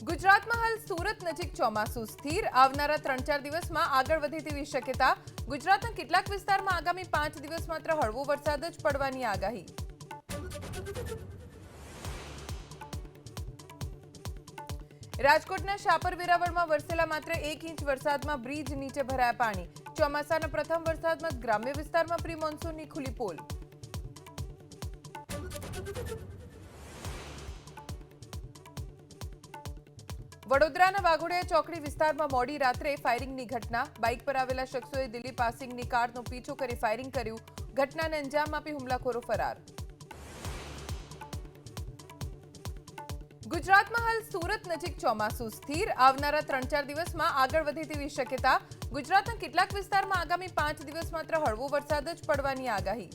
ગુજરાતમાં હાલ સુરત નજીક ચોમાસું સ્થિર આવનારા 3-4 દિવસમાં આગળ વધે તેવી શક્યતા ગુજરાતના કેટલાક વિસ્તારમાં આગામી 5 દિવસ માત્ર હળવો વરસાદ જ પડવાની આગાહી રાજકોટના શાપર વેરાવળમાં વરસેલા માત્ર 1 ઇંચ વરસાદમાં બ્રિજ નીચે ભરાયા પાણી ચોમાસાના પ્રથમ વરસાદમાં ગ્રામ્ય વિસ્તારમાં પ્રી મોન્સૂનની ખુલ્લી પોલ વડોદરાના વાઘોડિયા ચોકડી વિસ્તારમાં મોડી રાત્રે ફાયરિંગની ઘટના બાઇક પર આવેલા શખ્સોએ દિલ્હી પાસિંગની કારનો પીછો કરી ફાયરિંગ કર્યું ઘટનાને અંજામ આપી હુમલાખોરો ફરાર ગુજરાતમાં હાલ સુરત નજીક ચોમાસું સ્થિર આવનારા 3-4 દિવસમાં આગળ વધે તેવી શક્યતા ગુજરાતના કેટલાક વિસ્તારમાં આગામી 5 દિવસ માત્ર હળવો વરસાદ જ પડવાની આગાહી